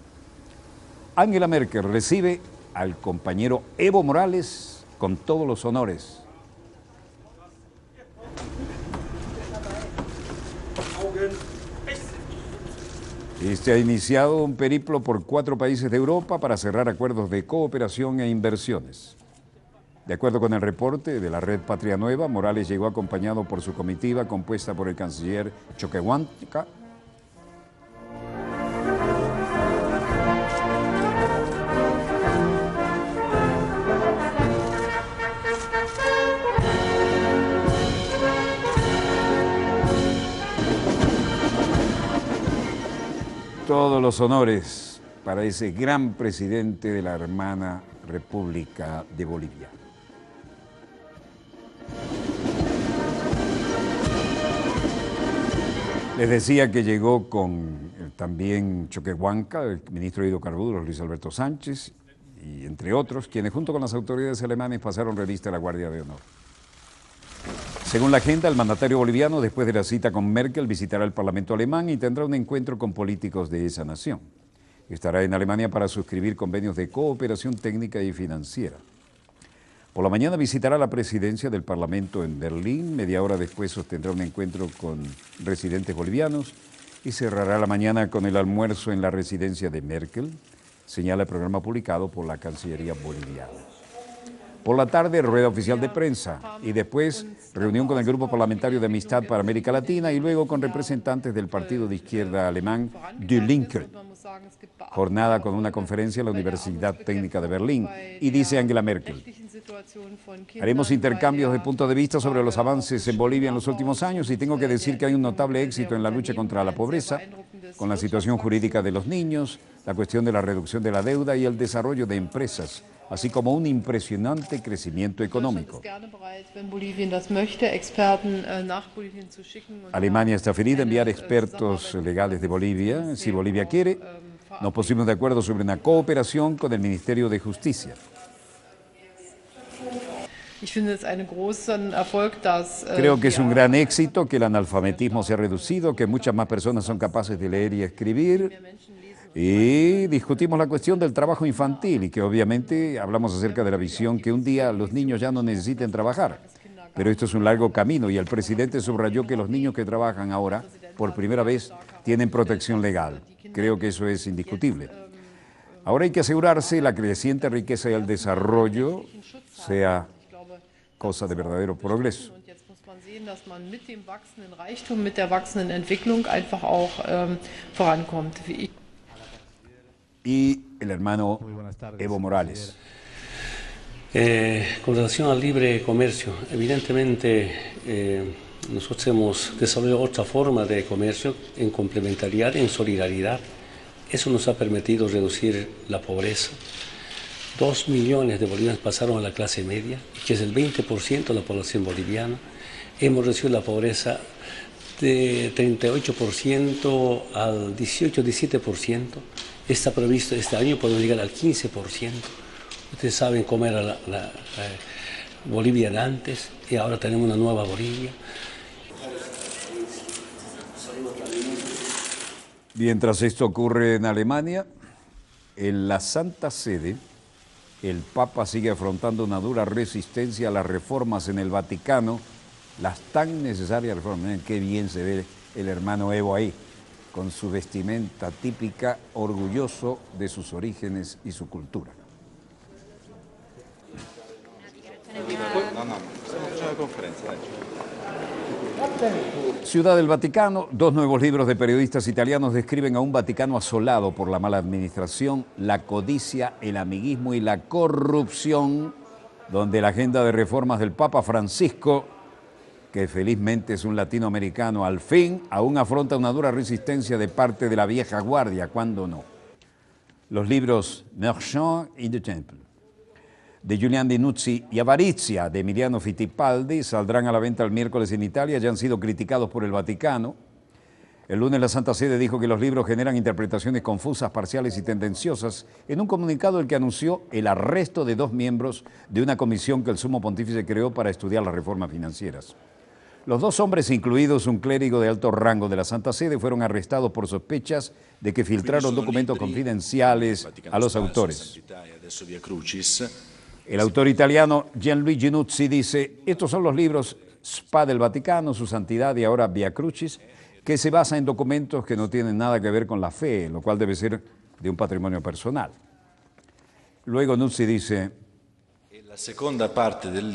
Angela Merkel recibe al compañero Evo Morales con todos los honores. Este ha iniciado un periplo por 4 países de Europa para cerrar acuerdos de cooperación e inversiones. De acuerdo con el reporte de la red Patria Nueva, Morales llegó acompañado por su comitiva compuesta por el canciller Choquehuanca, todos los honores para ese gran presidente de la hermana República de Bolivia. Les decía que llegó con también Choquehuanca, el ministro de Hidrocarburos, Luis Alberto Sánchez, y entre otros, quienes junto con las autoridades alemanas pasaron revista a la Guardia de Honor. Según la agenda, el mandatario boliviano, después de la cita con Merkel, visitará el Parlamento alemán y tendrá un encuentro con políticos de esa nación. Estará en Alemania para suscribir convenios de cooperación técnica y financiera. Por la mañana visitará la presidencia del Parlamento en Berlín, media hora después sostendrá un encuentro con residentes bolivianos y cerrará la mañana con el almuerzo en la residencia de Merkel, señala el programa publicado por la Cancillería boliviana. Por la tarde, rueda oficial de prensa y después reunión con el Grupo Parlamentario de Amistad para América Latina y luego con representantes del partido de izquierda alemán Die Linke. Jornada con una conferencia en la Universidad Técnica de Berlín y dice Angela Merkel: haremos intercambios de puntos de vista sobre los avances en Bolivia en los últimos años y tengo que decir que hay un notable éxito en la lucha contra la pobreza, con la situación jurídica de los niños, la cuestión de la reducción de la deuda y el desarrollo de empresas, así como un impresionante crecimiento económico. Alemania está feliz de enviar expertos legales de Bolivia. Si Bolivia quiere, nos pusimos de acuerdo sobre una cooperación con el Ministerio de Justicia. Creo que es un gran éxito que el analfabetismo se ha reducido, que muchas más personas son capaces de leer y escribir. Y discutimos la cuestión del trabajo infantil y que obviamente hablamos acerca de la visión que un día los niños ya no necesiten trabajar. Pero esto es un largo camino y el presidente subrayó que los niños que trabajan ahora, por primera vez, tienen protección legal. Creo que eso es indiscutible. Ahora hay que asegurarse la creciente riqueza y el desarrollo sea cosa de verdadero progreso. Y el hermano Evo Morales. Con relación al libre comercio, evidentemente nosotros hemos desarrollado otra forma de comercio en complementariedad, en solidaridad. Eso nos ha permitido reducir la pobreza. 2 millones de bolivianos pasaron a la clase media, que es el 20% de la población boliviana. Hemos reducido la pobreza de 38% al 18-17%. Está previsto este año podemos llegar al 15%. Ustedes saben cómo era la Bolivia de antes y ahora tenemos una nueva Bolivia. Mientras esto ocurre en Alemania, en la Santa Sede, el Papa sigue afrontando una dura resistencia a las reformas en el Vaticano, las tan necesarias reformas. Miren qué bien se ve el hermano Evo ahí, con su vestimenta típica, orgulloso de sus orígenes y su cultura. Ciudad del Vaticano, 2 nuevos libros de periodistas italianos describen a un Vaticano asolado por la mala administración, la codicia, el amiguismo y la corrupción, donde la agenda de reformas del Papa Francisco, que felizmente es un latinoamericano, al fin aún afronta una dura resistencia de parte de la vieja guardia, ¿cuándo no? Los libros Merchant y The Temple, de Giuliano Di Nuzzi, y Avarizia, de Emiliano Fittipaldi, saldrán a la venta el miércoles en Italia, ya han sido criticados por el Vaticano. El lunes la Santa Sede dijo que los libros generan interpretaciones confusas, parciales y tendenciosas, en un comunicado el que anunció el arresto de 2 miembros de una comisión que el Sumo Pontífice creó para estudiar las reformas financieras. Los 2 hombres, incluidos un clérigo de alto rango de la Santa Sede, fueron arrestados por sospechas de que filtraron documentos confidenciales a los autores. El autor italiano Gianluigi Nuzzi dice: estos son los libros Spa del Vaticano, Su Santidad y ahora Via Crucis, que se basa en documentos que no tienen nada que ver con la fe, lo cual debe ser de un patrimonio personal. Luego Nuzzi dice: la segunda parte del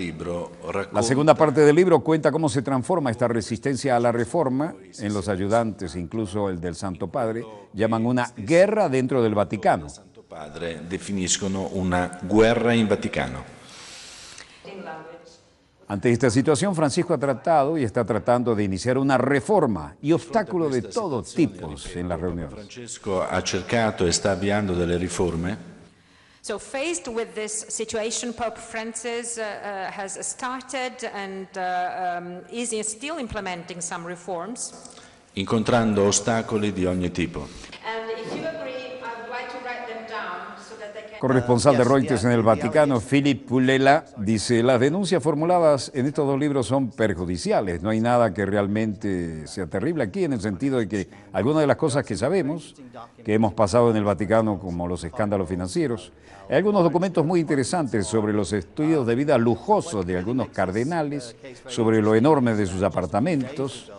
libro cuenta cómo se transforma esta resistencia a la reforma. En los ayudantes, incluso el del Santo Padre, llaman una guerra dentro del Vaticano. Padre definiscono una guerra in Vaticano. Ante esta situación, Francisco ha tratado y está tratando de iniciar una reforma y obstáculos de todo tipo en las reuniones. Francesco ha cercato e sta avviando delle riforme. So faced with this situation, Pope Francis has started and is still implementing some reforms. Incontrando ostacoli di ogni tipo. And if you agree, Corresponsal de Reuters en el Vaticano, Philip Pullela, dice: las denuncias formuladas en estos 2 libros son perjudiciales. No hay nada que realmente sea terrible aquí, en el sentido de que algunas de las cosas que sabemos, que hemos pasado en el Vaticano, como los escándalos financieros, hay algunos documentos muy interesantes sobre los estudios de vida lujosos de algunos cardenales, sobre lo enorme de sus apartamentos,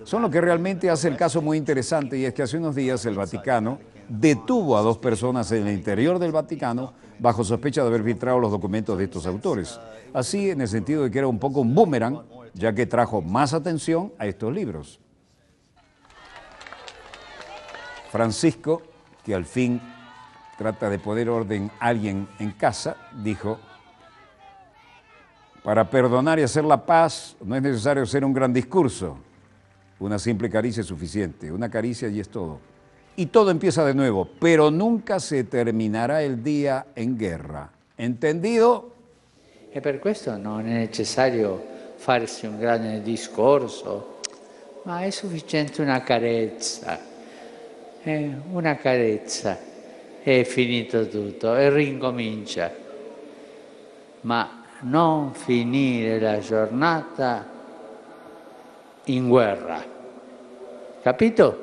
son lo que realmente hace el caso muy interesante, y es que hace unos días el Vaticano detuvo a 2 personas en el interior del Vaticano bajo sospecha de haber filtrado los documentos de estos autores. Así, en el sentido de que era un poco un boomerang, ya que trajo más atención a estos libros. Francisco, que al fin trata de poner orden a alguien en casa, dijo: para perdonar y hacer la paz no es necesario hacer un gran discurso. Una simple caricia es suficiente, una caricia y es todo. Y todo empieza de nuevo, pero nunca se terminará el día en guerra. ¿Entendido? E per questo non è necessario farsi un grande discorso, ma è sufficiente una carezza. Una carezza, è finito tutto e rincomincia. Ma non finire la giornata in guerra. Capito?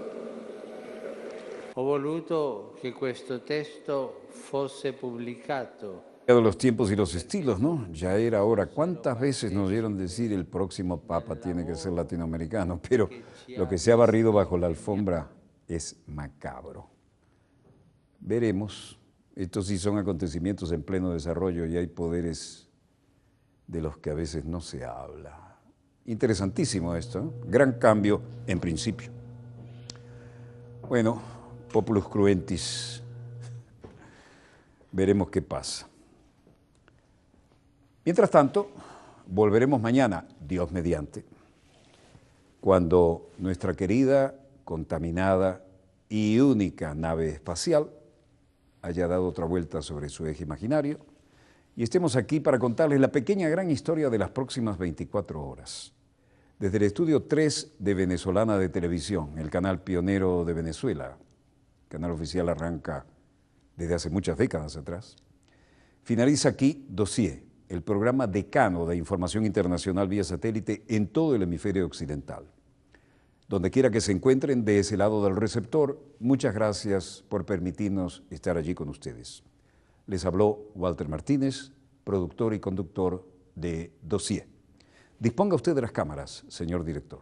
Ho voluto che questo testo fosse pubblicato. De los tiempos y los estilos, ¿no? Ya era hora. ¿Cuántas veces nos oyeron decir el próximo Papa tiene que ser latinoamericano? Pero lo que se ha barrido bajo la alfombra es macabro. Veremos. Estos sí son acontecimientos en pleno desarrollo y hay poderes de los que a veces no se habla. Interesantísimo esto, ¿eh? Gran cambio en principio. Bueno, Populus Cruentis. Veremos qué pasa. Mientras tanto, volveremos mañana, Dios mediante, cuando nuestra querida, contaminada y única nave espacial haya dado otra vuelta sobre su eje imaginario y estemos aquí para contarles la pequeña gran historia de las próximas 24 horas. Desde el estudio 3 de Venezolana de Televisión, el canal pionero de Venezuela, el canal oficial arranca desde hace muchas décadas atrás, finaliza aquí Dossier, el programa decano de información internacional vía satélite en todo el hemisferio occidental. Donde quiera que se encuentren de ese lado del receptor, muchas gracias por permitirnos estar allí con ustedes. Les habló Walter Martínez, productor y conductor de Dossier. Disponga usted de las cámaras, señor director.